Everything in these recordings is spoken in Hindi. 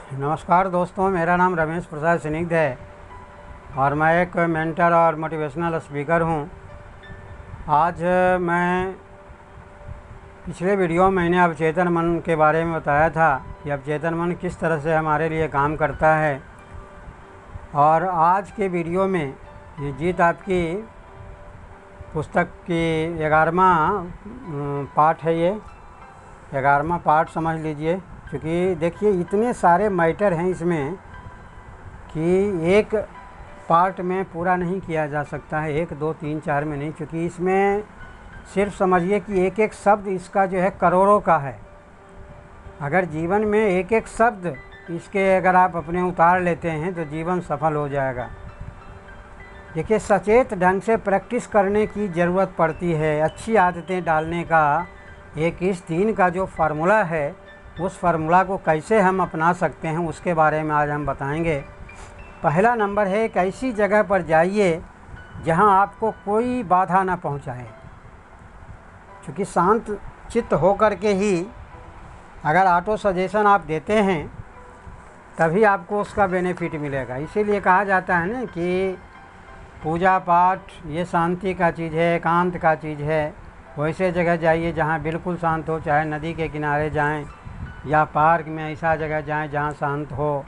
नमस्कार दोस्तों, मेरा नाम रमेश प्रसाद स्निग्ध है और मैं एक मेंटर और मोटिवेशनल स्पीकर हूं। आज मैं पिछले वीडियो में मैंने अवचेतन मन के बारे में बताया था कि अवचेतन मन किस तरह से हमारे लिए काम करता है। और आज के वीडियो में ये जीत आपकी पुस्तक की 11वां पार्ट है। ये 11वां पार्ट समझ लीजिए, क्योंकि देखिए इतने सारे मैटर हैं इसमें कि एक पार्ट में पूरा नहीं किया जा सकता है, 1 2 3 4 में नहीं, क्योंकि इसमें सिर्फ समझिए कि एक एक शब्द इसका जो है करोड़ों का है। अगर जीवन में एक एक शब्द इसके अगर आप अपने उतार लेते हैं तो जीवन सफल हो जाएगा। देखिए, सचेत ढंग से प्रैक्टिस करने की ज़रूरत पड़ती है। अच्छी आदतें डालने का एक इस दिन का जो फार्मूला है, उस फार्मूला को कैसे हम अपना सकते हैं उसके बारे में आज हम बताएंगे। पहला नंबर है, एक ऐसी जगह पर जाइए जहां आपको कोई बाधा ना पहुंचाए। क्योंकि शांत चित्त होकर के ही अगर ऑटो सजेशन आप देते हैं तभी आपको उसका बेनिफिट मिलेगा। इसीलिए कहा जाता है ना कि पूजा पाठ ये शांति का चीज़ है, एकांत का चीज़ है। वैसे जगह जाइए जहाँ बिल्कुल शांत हो, चाहे नदी के किनारे जाएं या पार्क में, ऐसा जगह जाएं जहाँ शांत हो,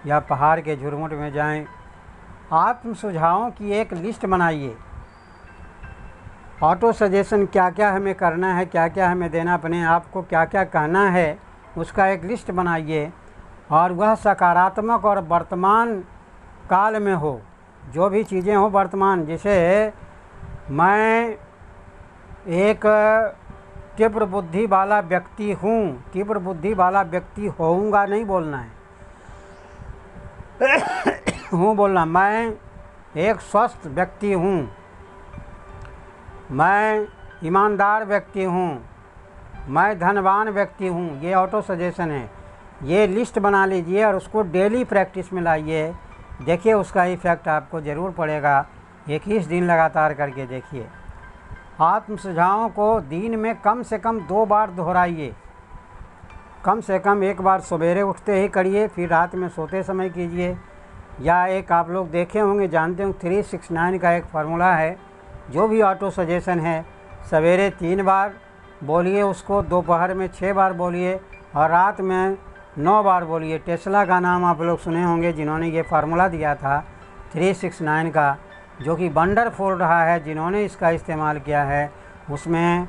या पहाड़ के झुरमुट में जाएं। आत्म सुझावों की एक लिस्ट बनाइए। ऑटो सजेशन क्या क्या हमें करना है, क्या क्या हमें देना, अपने आप को क्या क्या कहना है, उसका एक लिस्ट बनाइए। और वह सकारात्मक और वर्तमान काल में हो, जो भी चीज़ें हो वर्तमान। जैसे मैं एक तीव्र बुद्धि वाला व्यक्ति हूँ, तीव्र बुद्धि वाला व्यक्ति होऊंगा नहीं बोलना है, हूँ बोलना। मैं एक स्वस्थ व्यक्ति हूँ, मैं ईमानदार व्यक्ति हूँ, मैं धनवान व्यक्ति हूँ। ये ऑटो सजेशन है। ये लिस्ट बना लीजिए और उसको डेली प्रैक्टिस में लाइए। देखिए उसका इफ़ेक्ट आपको ज़रूर पड़ेगा। 21 दिन लगातार करके देखिए। आत्म सुझावों को दिन में कम से कम 2 बार दोहराइए। कम से कम एक बार सवेरे उठते ही करिए, फिर रात में सोते समय कीजिए। या एक आप लोग देखे होंगे, जानते होंगे, 369 का एक फार्मूला है। जो भी ऑटो सजेशन है, सवेरे 3 बार बोलिए उसको, दोपहर में 6 बार बोलिए और रात में 9 बार बोलिए। टेस्ला का नाम आप लोग सुने होंगे, जिन्होंने ये फार्मूला दिया था 369 का, जो कि वंडरफुल रहा है। जिन्होंने इसका इस्तेमाल किया है उसमें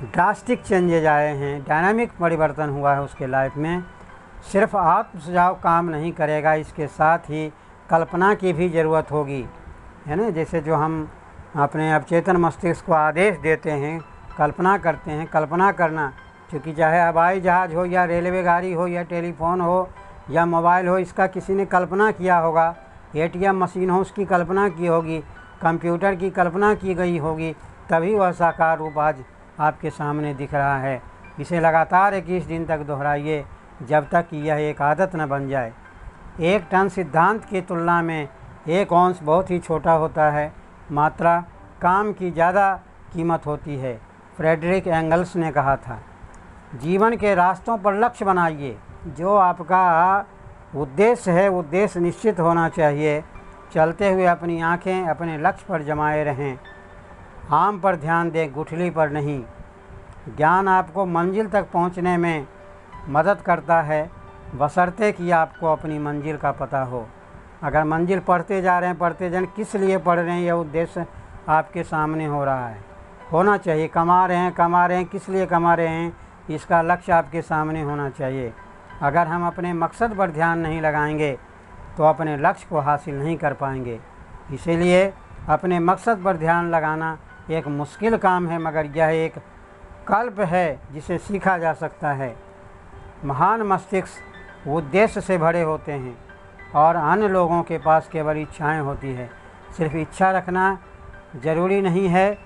ड्रास्टिक चेंजेज आए हैं, डायनामिक परिवर्तन हुआ है उसके लाइफ में। सिर्फ आत्म सुझाव काम नहीं करेगा, इसके साथ ही कल्पना की भी ज़रूरत होगी, है ना। जैसे जो हम अपने अवचेतन मस्तिष्क को आदेश देते हैं, कल्पना करते हैं। कल्पना करना, क्योंकि चाहे हवाई जहाज़ हो या रेलवे गाड़ी हो या टेलीफोन हो या मोबाइल हो, इसका किसी ने कल्पना किया होगा। ATM मशीन हो, उसकी कल्पना की होगी। कंप्यूटर की कल्पना की गई होगी, तभी वह साकार रूप आज आपके सामने दिख रहा है। इसे लगातार 21 दिन तक दोहराइए, जब तक कि यह एक आदत न बन जाए। 1 टन सिद्धांत की तुलना में 1 औंस बहुत ही छोटा होता है। मात्रा काम की ज़्यादा कीमत होती है, फ्रेडरिक एंगल्स ने कहा था। जीवन के रास्तों पर लक्ष्य बनाइए। जो आपका उद्देश्य है, उद्देश्य निश्चित होना चाहिए। चलते हुए अपनी आंखें अपने लक्ष्य पर जमाए रहें। आम पर ध्यान दें, गुठली पर नहीं। ज्ञान आपको मंजिल तक पहुंचने में मदद करता है, बशर्ते कि आपको अपनी मंजिल का पता हो। अगर मंजिल पढ़ते जा रहे हैं, पढ़ते जाएं, किस लिए पढ़ रहे हैं, यह उद्देश्य आपके सामने हो रहा है, होना चाहिए। कमा रहे हैं, किस लिए कमा रहे हैं, इसका लक्ष्य आपके सामने होना चाहिए। अगर हम अपने मकसद पर ध्यान नहीं लगाएंगे तो अपने लक्ष्य को हासिल नहीं कर पाएंगे। इसीलिए अपने मकसद पर ध्यान लगाना एक मुश्किल काम है, मगर यह एक कल्प है जिसे सीखा जा सकता है। महान मस्तिष्क उद्देश्य से भरे होते हैं और अन्य लोगों के पास केवल इच्छाएं होती है। सिर्फ इच्छा रखना ज़रूरी नहीं है,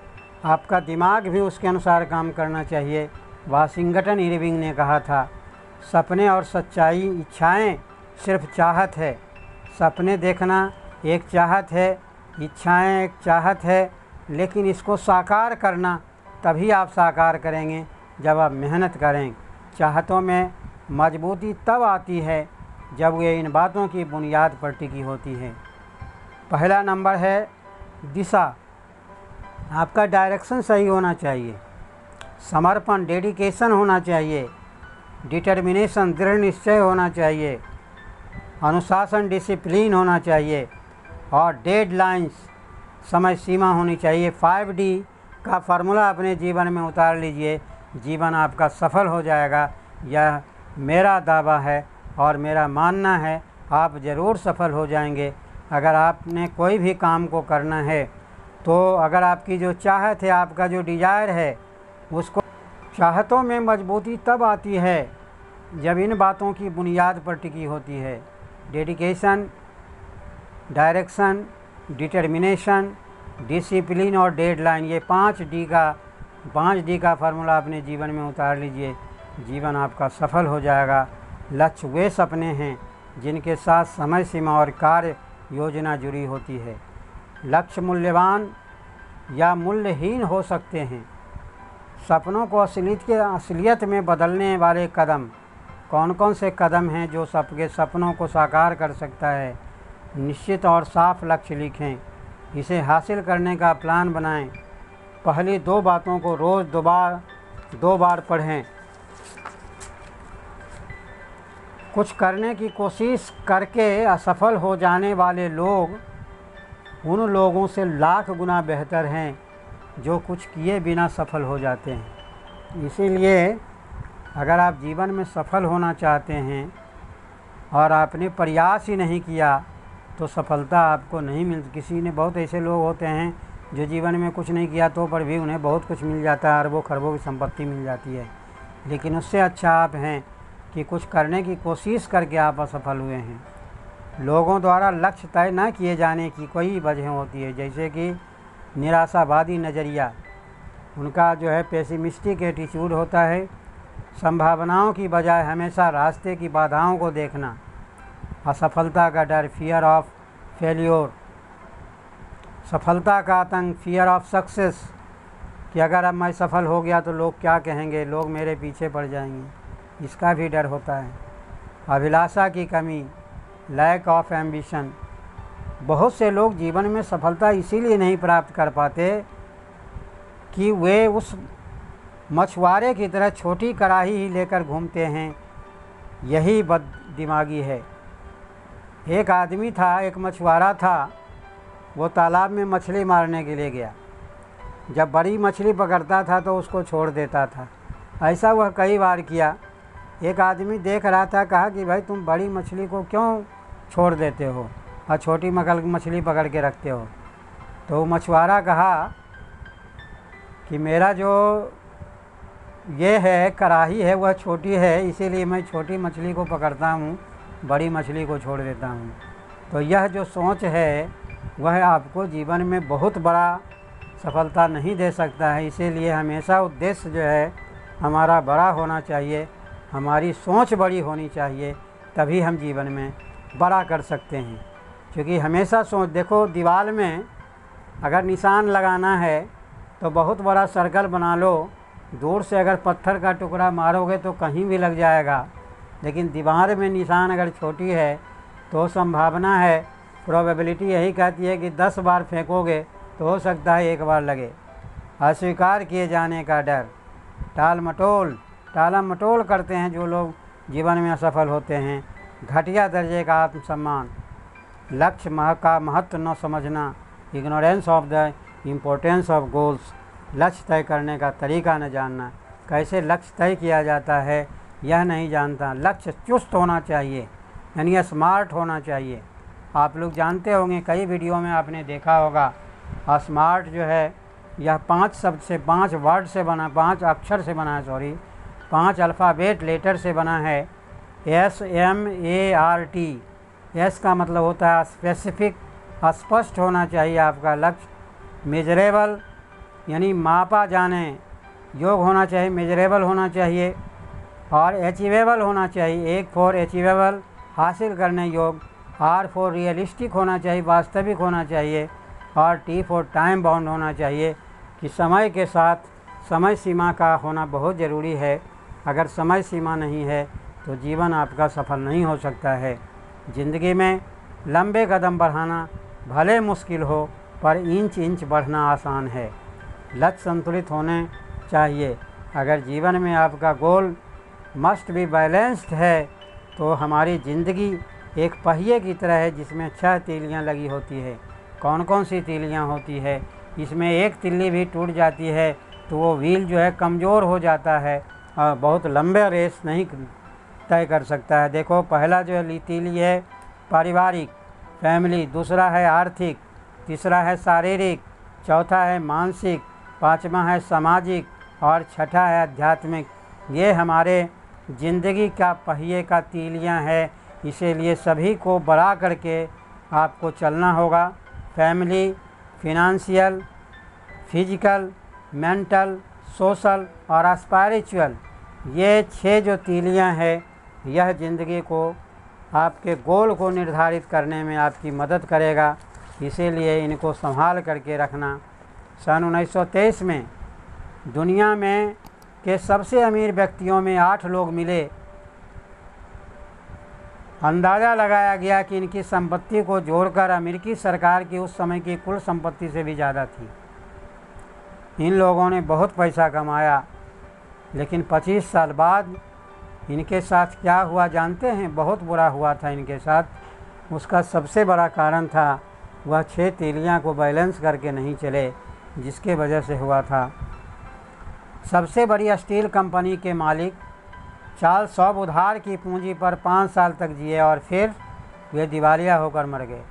आपका दिमाग भी उसके अनुसार काम करना चाहिए। वाशिंगटन इरविंग ने कहा था, सपने और सच्चाई इच्छाएं सिर्फ चाहत है। सपने देखना एक चाहत है, इच्छाएं एक चाहत है, लेकिन इसको साकार करना तभी आप साकार करेंगे जब आप मेहनत करें। चाहतों में मजबूती तब आती है जब ये इन बातों की बुनियाद पर टिकी होती है। पहला नंबर है दिशा, आपका डायरेक्शन सही होना चाहिए, समर्पण डेडिकेशन होना चाहिए, डिटर्मिनेशन दृढ़ निश्चय होना चाहिए, अनुशासन डिसिप्लिन होना चाहिए और डेडलाइंस समय सीमा होनी चाहिए। 5D का फार्मूला अपने जीवन में उतार लीजिए, जीवन आपका सफल हो जाएगा। यह मेरा दावा है और मेरा मानना है, आप ज़रूर सफल हो जाएंगे। अगर आपने कोई भी काम को करना है तो अगर आपकी जो चाहत है, आपका जो डिज़ायर है, उसको चाहतों में मजबूती तब आती है जब इन बातों की बुनियाद पर टिकी होती है। डेडिकेशन, डायरेक्शन, डिटर्मिनेशन, डिसिप्लिन और डेडलाइन, ये 5D का फार्मूला अपने जीवन में उतार लीजिए, जीवन आपका सफल हो जाएगा। लक्ष्य वे सपने हैं जिनके साथ समय सीमा और कार्य योजना जुड़ी होती है। लक्ष्य मूल्यवान या मूल्यहीन हो सकते हैं। सपनों को असलियत में बदलने वाले कदम कौन कौन से कदम हैं जो सबके सपनों को साकार कर सकता है? निश्चित और साफ लक्ष्य लिखें, इसे हासिल करने का प्लान बनाएं। पहली 2 बातों को रोज़ 2 बार पढ़ें। कुछ करने की कोशिश करके असफल हो जाने वाले लोग उन लोगों से लाख गुना बेहतर हैं जो कुछ किए बिना सफल हो जाते हैं। इसीलिए अगर आप जीवन में सफल होना चाहते हैं और आपने प्रयास ही नहीं किया तो सफलता आपको नहीं मिलती। किसी ने बहुत ऐसे लोग होते हैं जो जीवन में कुछ नहीं किया तो पर भी उन्हें बहुत कुछ मिल जाता है, अरबों खरबों की संपत्ति मिल जाती है। लेकिन उससे अच्छा आप हैं कि कुछ करने की कोशिश करके आप असफल हुए हैं। लोगों द्वारा लक्ष्य तय न किए जाने की कोई वजह होती है, जैसे कि निराशावादी नज़रिया, उनका जो है पेसिमिस्टिक एटीट्यूड होता है। संभावनाओं की बजाय हमेशा रास्ते की बाधाओं को देखना, असफलता का डर, फियर ऑफ फेल्योर, सफलता का आतंक, फियर ऑफ सक्सेस, कि अगर अब मैं सफल हो गया तो लोग क्या कहेंगे, लोग मेरे पीछे पड़ जाएंगे, इसका भी डर होता है। अभिलाषा की कमी, लैक ऑफ एम्बिशन, बहुत से लोग जीवन में सफलता इसीलिए नहीं प्राप्त कर पाते कि वे उस मछुआरे की तरह छोटी कड़ाही ही लेकर घूमते हैं। यही बददिमागी है। एक आदमी था, एक मछुआरा था, वो तालाब में मछली मारने के लिए गया। जब बड़ी मछली पकड़ता था तो उसको छोड़ देता था। ऐसा वह कई बार किया। एक आदमी देख रहा था, कहा कि भाई तुम बड़ी मछली को क्यों छोड़ देते हो और छोटी मछली पकड़ के रखते हो? तो मछुआरा कहा कि मेरा जो ये है कड़ाही है वह छोटी है, इसीलिए मैं छोटी मछली को पकड़ता हूँ, बड़ी मछली को छोड़ देता हूँ। तो यह जो सोच है वह आपको जीवन में बहुत बड़ा सफलता नहीं दे सकता है। इसीलिए हमेशा उद्देश्य जो है हमारा बड़ा होना चाहिए, हमारी सोच बड़ी होनी चाहिए, तभी हम जीवन में बड़ा कर सकते हैं। क्योंकि हमेशा सोच, देखो दीवार में अगर निशान लगाना है तो बहुत बड़ा सर्कल बना लो, दूर से अगर पत्थर का टुकड़ा मारोगे तो कहीं भी लग जाएगा। लेकिन दीवार में निशान अगर छोटी है तो संभावना है, प्रोबेबिलिटी यही कहती है कि 10 बार फेंकोगे तो हो सकता है 1 बार लगे। अस्वीकार किए जाने का डर, टालम मटोल करते हैं जो लोग जीवन में असफल होते हैं। घटिया दर्जे का आत्मसम्मान, लक्ष्य का महत्व न समझना, ignorance of the importance of goals, लक्ष्य तय करने का तरीका न जानना, कैसे लक्ष्य तय किया जाता है यह नहीं जानता। लक्ष्य चुस्त होना चाहिए, यानी स्मार्ट होना चाहिए। आप लोग जानते होंगे, कई वीडियो में आपने देखा होगा, स्मार्ट जो है यह 5 शब्द से, 5 वर्ड से बना, 5 अक्षर से बना है, 5 अल्फ़ाबेट लेटर से बना है। SMART। एस का मतलब होता है स्पेसिफिक, स्पष्ट होना चाहिए आपका लक्ष्य। मेजरेबल यानी मापा जाने योग होना चाहिए, मेजरेबल होना चाहिए। और अचीवेबल होना चाहिए, 1 फॉर अचीवेबल, हासिल करने योग। R फॉर रियलिस्टिक होना चाहिए, वास्तविक होना चाहिए। और T फॉर टाइम बाउंड होना चाहिए, कि समय के साथ समय सीमा का होना बहुत ज़रूरी है। अगर समय सीमा नहीं है तो जीवन आपका सफल नहीं हो सकता है। ज़िंदगी में लंबे कदम बढ़ाना भले मुश्किल हो, पर इंच इंच बढ़ना आसान है। लक्ष्य संतुलित होने चाहिए। अगर जीवन में आपका गोल मस्ट बी बैलेंस्ड है, तो हमारी ज़िंदगी एक पहिए की तरह है जिसमें 6 तीलियां लगी होती है। कौन कौन सी तीलियां होती है? इसमें एक तिल्ली भी टूट जाती है तो वो व्हील जो है कमज़ोर हो जाता है और बहुत लंबे रेस नहीं तय कर सकता है। देखो, पहला जो है तीली है पारिवारिक फैमिली, दूसरा है आर्थिक, तीसरा है शारीरिक, चौथा है मानसिक, पाँचवा है सामाजिक और छठा है आध्यात्मिक। ये हमारे ज़िंदगी का पहिए का तीलियां है। इसीलिए सभी को बढ़ा करके आपको चलना होगा। Family, financial, physical, mental, social और स्पिरिचुअल, ये 6 जो तीलियां हैं, यह ज़िंदगी को आपके गोल को निर्धारित करने में आपकी मदद करेगा। इसीलिए इनको संभाल करके रखना। सन 1923 में दुनिया में के सबसे अमीर व्यक्तियों में 8 लोग मिले। अंदाज़ा लगाया गया कि इनकी संपत्ति को जोड़कर अमेरिकी सरकार की उस समय की कुल संपत्ति से भी ज़्यादा थी। इन लोगों ने बहुत पैसा कमाया, लेकिन 25 साल बाद इनके साथ क्या हुआ जानते हैं? बहुत बुरा हुआ था इनके साथ। उसका सबसे बड़ा कारण था वह 6 तीलियां को बैलेंस करके नहीं चले, जिसके वजह से हुआ था। सबसे बड़ी स्टील कंपनी के मालिक चार्ल्स शॉब उधार की पूंजी पर 5 साल तक जिए और फिर वे दिवालिया होकर मर गए।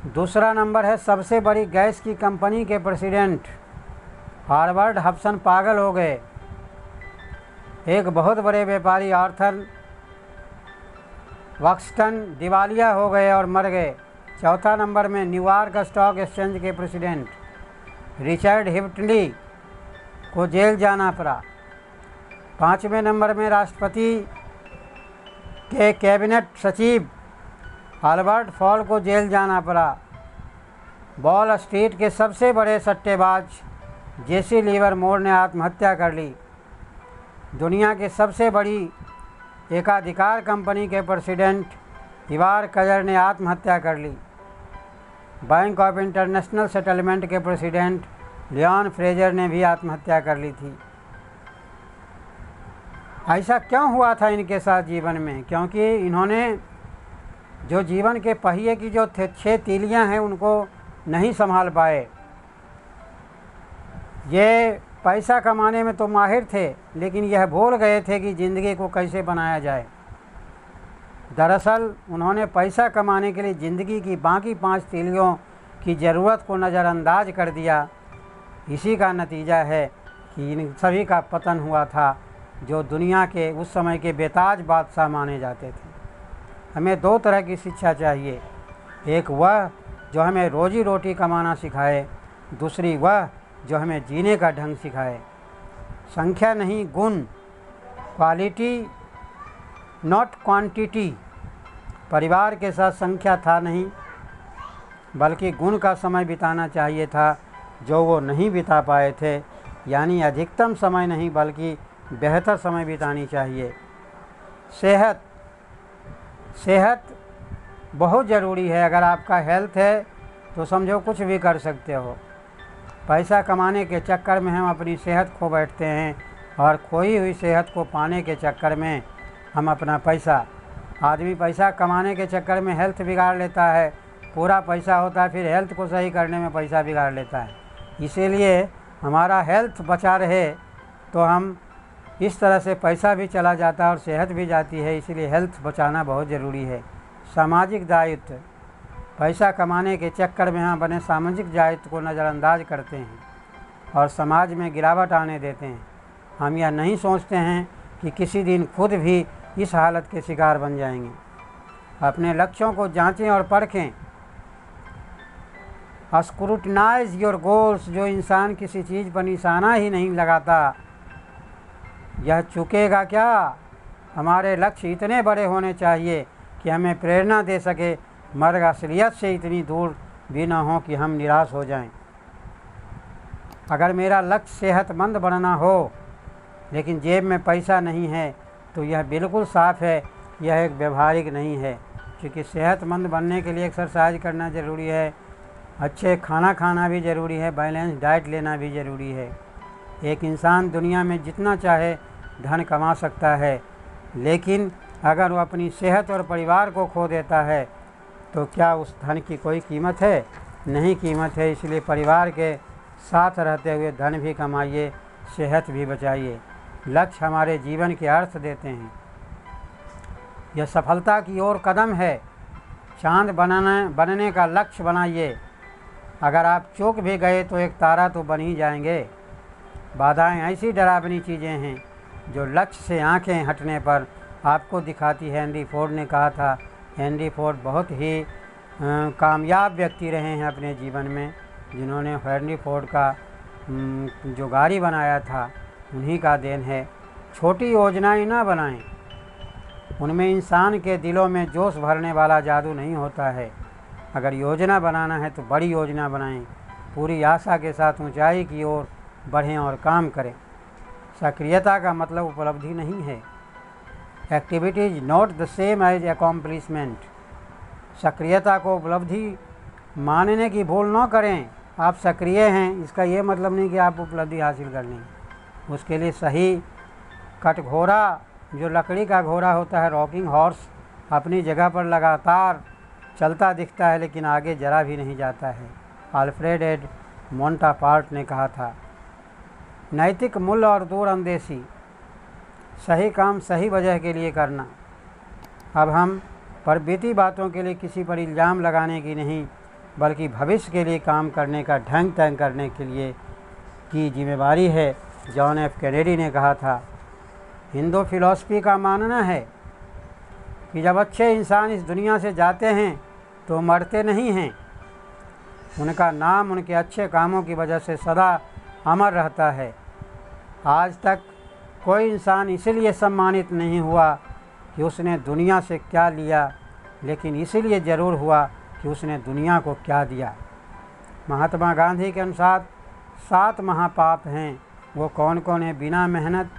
दूसरा नंबर है सबसे बड़ी गैस की कंपनी के प्रेसिडेंट हार्वर्ड हब्सन पागल हो गए। एक बहुत बड़े व्यापारी आर्थर वक्सटन दिवालिया हो गए और मर गए। चौथा नंबर में न्यूयॉर्क स्टॉक एक्सचेंज के प्रेसिडेंट रिचर्ड हिप्टली को जेल जाना पड़ा। 5वें नंबर में राष्ट्रपति के कैबिनेट सचिव अल्बर्ट फॉल को जेल जाना पड़ा। वॉल स्ट्रीट के सबसे बड़े सट्टेबाज जेसी लिवरमोर ने आत्महत्या कर ली। दुनिया के सबसे बड़ी एकाधिकार कंपनी के प्रेसिडेंट इवार कजर ने आत्महत्या कर ली। बैंक ऑफ इंटरनेशनल सेटलमेंट के प्रेसिडेंट लियोन फ्रेजर ने भी आत्महत्या कर ली थी। ऐसा क्यों हुआ था इनके साथ जीवन में? क्योंकि इन्होंने जो जीवन के पहिए की जो 6 तीलियां हैं उनको नहीं संभाल पाए। ये पैसा कमाने में तो माहिर थे, लेकिन यह भूल गए थे कि ज़िंदगी को कैसे बनाया जाए। दरअसल उन्होंने पैसा कमाने के लिए ज़िंदगी की बाकी 5 तीलियों की ज़रूरत को नज़रअंदाज कर दिया। इसी का नतीजा है कि इन सभी का पतन हुआ था, जो दुनिया के उस समय के बेताज बादशाह माने जाते थे। हमें 2 तरह की शिक्षा चाहिए। एक वह जो हमें रोजी रोटी कमाना सिखाए, दूसरी वह जो हमें जीने का ढंग सिखाए। संख्या नहीं गुण, क्वालिटी नॉट क्वांटिटी। परिवार के साथ संख्या था नहीं, बल्कि गुण का समय बिताना चाहिए था, जो वो नहीं बिता पाए थे। यानी अधिकतम समय नहीं, बल्कि बेहतर समय बितानी चाहिए। सेहत बहुत ज़रूरी है। अगर आपका हेल्थ है तो समझो कुछ भी कर सकते हो। पैसा कमाने के चक्कर में हम अपनी सेहत खो बैठते हैं, और खोई हुई सेहत को पाने के चक्कर में हम अपना पैसा, आदमी पैसा कमाने के चक्कर में हेल्थ बिगाड़ लेता है। पूरा पैसा होता है, फिर हेल्थ को सही करने में पैसा बिगाड़ लेता है। इसीलिए हमारा हेल्थ बचा रहे तो हम इस तरह से पैसा भी चला जाता है और सेहत भी जाती है। इसीलिए हेल्थ बचाना बहुत ज़रूरी है। सामाजिक दायित्व, पैसा कमाने के चक्कर में हम अपने सामाजिक दायित्व को नज़रअंदाज करते हैं और समाज में गिरावट आने देते हैं। हम यह नहीं सोचते हैं कि किसी दिन खुद भी इस हालत के शिकार बन जाएंगे। अपने लक्ष्यों को जांचें और परखें। Scrutinise your goals. जो इंसान किसी चीज़ पर निशाना ही नहीं लगाता, यह चुकेगा क्या? हमारे लक्ष्य इतने बड़े होने चाहिए कि हमें प्रेरणा दे सके, मगर असलियत से इतनी दूर भी न हो कि हम निराश हो जाएं। अगर मेरा लक्ष्य सेहतमंद बनना हो लेकिन जेब में पैसा नहीं है तो यह बिल्कुल साफ़ है, यह एक व्यवहारिक नहीं है। क्योंकि सेहतमंद बनने के लिए एक्सरसाइज करना ज़रूरी है, अच्छे खाना खाना भी ज़रूरी है, बैलेंस डाइट लेना भी ज़रूरी है। एक इंसान दुनिया में जितना चाहे धन कमा सकता है, लेकिन अगर वो अपनी सेहत और परिवार को खो देता है तो क्या उस धन की कोई कीमत है? नहीं कीमत है। इसलिए परिवार के साथ रहते हुए धन भी कमाइए, सेहत भी बचाइए। लक्ष्य हमारे जीवन के अर्थ देते हैं। यह सफलता की ओर कदम है। चांद बनने का लक्ष्य बनाइए। अगर आप चूक भी गए तो एक तारा तो बन ही जाएंगे। बाधाएं ऐसी डरावनी चीज़ें हैं जो लक्ष्य से आंखें हटने पर आपको दिखाती है। हेनरी फोर्ड ने कहा था। हेनरी फोर्ड बहुत ही कामयाब व्यक्ति रहे हैं अपने जीवन में, जिन्होंने हेनरी फोर्ड का जो गाड़ी बनाया था उन्हीं का देन है। छोटी योजनाएं ना बनाएं, उनमें इंसान के दिलों में जोश भरने वाला जादू नहीं होता है। अगर योजना बनाना है तो बड़ी योजना बनाएं, पूरी आशा के साथ ऊंचाई की ओर बढ़ें और काम करें। सक्रियता का मतलब उपलब्धि नहीं है। Activity is not the same as accomplishment. सक्रियता को उपलब्धि मानने की भूल न करें। आप सक्रिय हैं इसका ये मतलब नहीं कि आप उपलब्धि हासिल कर लेंगे। उसके लिए सही कटघोरा, जो लकड़ी का घोड़ा होता है, रॉकिंग हॉर्स, अपनी जगह पर लगातार चलता दिखता है लेकिन आगे जरा भी नहीं जाता है। अल्फ्रेड एड मोंटापार्ट ने कहा था। नैतिक मूल्य और दूरअंदेशी, सही काम सही वजह के लिए करना। अब हम पर बीती बातों के लिए किसी पर इल्ज़ाम लगाने की नहीं, बल्कि भविष्य के लिए काम करने का ढंग तय करने के लिए की जिम्मेवारी है। जॉन एफ कैनेडी ने कहा था। हिंदू फिलॉसफी का मानना है कि जब अच्छे इंसान इस दुनिया से जाते हैं तो मरते नहीं हैं। उनका नाम उनके अच्छे कामों की वजह से सदा अमर रहता है। आज तक कोई इंसान इसलिए सम्मानित नहीं हुआ कि उसने दुनिया से क्या लिया, लेकिन इसीलिए ज़रूर हुआ कि उसने दुनिया को क्या दिया। महात्मा गांधी के अनुसार 7 महापाप हैं। वो कौन कौन है? बिना मेहनत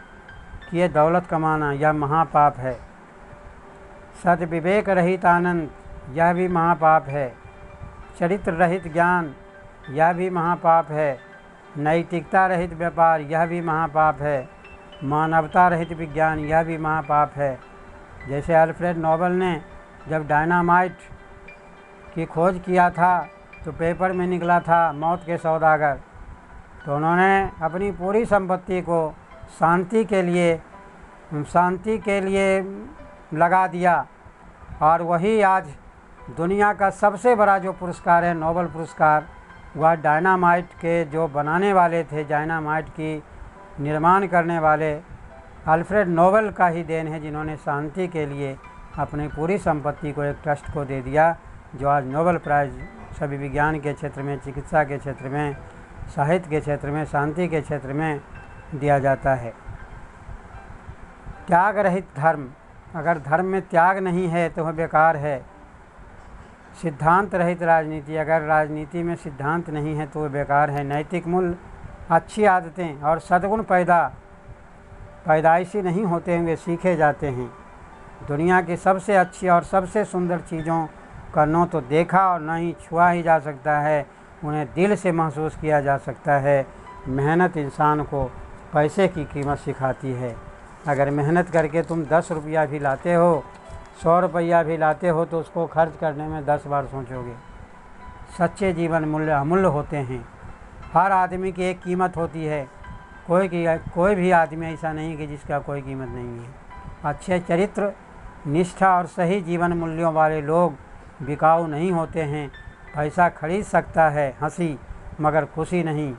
किए दौलत कमाना, यह महापाप है। सद्विवेक रहित आनंद, यह भी महापाप है। चरित्र रहित ज्ञान, यह भी महापाप है। नैतिकता रहित व्यापार, यह भी महापाप है। मानवता रहित विज्ञान, यह भी महापाप है। जैसे अल्फ्रेड नोबेल ने जब डायनामाइट की खोज किया था तो पेपर में निकला था मौत के सौदागर, तो उन्होंने अपनी पूरी संपत्ति को शांति के लिए लगा दिया। और वही आज दुनिया का सबसे बड़ा जो पुरस्कार है, नोबेल पुरस्कार, वह डायनामाइट के जो बनाने वाले थे, डायनामाइट की निर्माण करने वाले अल्फ्रेड नोबेल का ही देन है, जिन्होंने शांति के लिए अपनी पूरी संपत्ति को एक ट्रस्ट को दे दिया, जो आज नोबेल प्राइज़ सभी विज्ञान के क्षेत्र में, चिकित्सा के क्षेत्र में, साहित्य के क्षेत्र में, शांति के क्षेत्र में दिया जाता है। त्याग रहित धर्म, अगर धर्म में त्याग नहीं है तो वह बेकार है। सिद्धांत रहित राजनीति, अगर राजनीति में सिद्धांत नहीं है तो वह बेकार है। नैतिक मूल्य, अच्छी आदतें और सद्गुण पैदाइशी नहीं होते हैं, वे सीखे जाते हैं। दुनिया की सबसे अच्छी और सबसे सुंदर चीज़ों का न तो देखा और न ही छुआ ही जा सकता है, उन्हें दिल से महसूस किया जा सकता है। मेहनत इंसान को पैसे की कीमत सिखाती है। अगर मेहनत करके तुम 10 रुपया भी लाते हो, 100 रुपया भी लाते हो, तो उसको खर्च करने में 10 बार सोचोगे। सच्चे जीवन मूल्य अमूल्य होते हैं। हर आदमी की एक कीमत होती है। कोई भी आदमी ऐसा नहीं कि जिसका कोई कीमत नहीं है। अच्छे चरित्र, निष्ठा और सही जीवन मूल्यों वाले लोग बिकाऊ नहीं होते हैं। पैसा खरीद सकता है हंसी, मगर खुशी नहीं।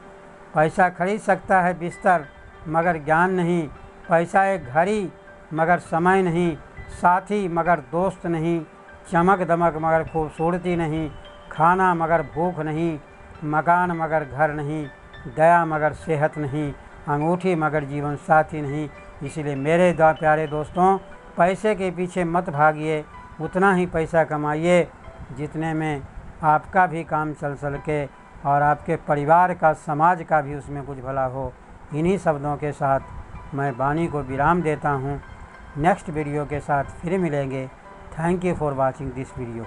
पैसा खरीद सकता है बिस्तर, मगर ज्ञान नहीं। पैसा एक घड़ी, मगर समय नहीं। साथी, मगर दोस्त नहीं। चमक दमक, मगर खूबसूरती नहीं। खाना, मगर भूख नहीं। मकान, मगर घर नहीं। दया, मगर सेहत नहीं। अंगूठी, मगर जीवन साथी नहीं। इसलिए मेरे प्यारे दोस्तों, पैसे के पीछे मत भागिए। उतना ही पैसा कमाइए जितने में आपका भी काम चल सके और आपके परिवार का, समाज का भी उसमें कुछ भला हो। इन्हीं शब्दों के साथ मैं वाणी को विराम देता हूँ। नेक्स्ट वीडियो के साथ फिर मिलेंगे। Thank you for watching this video.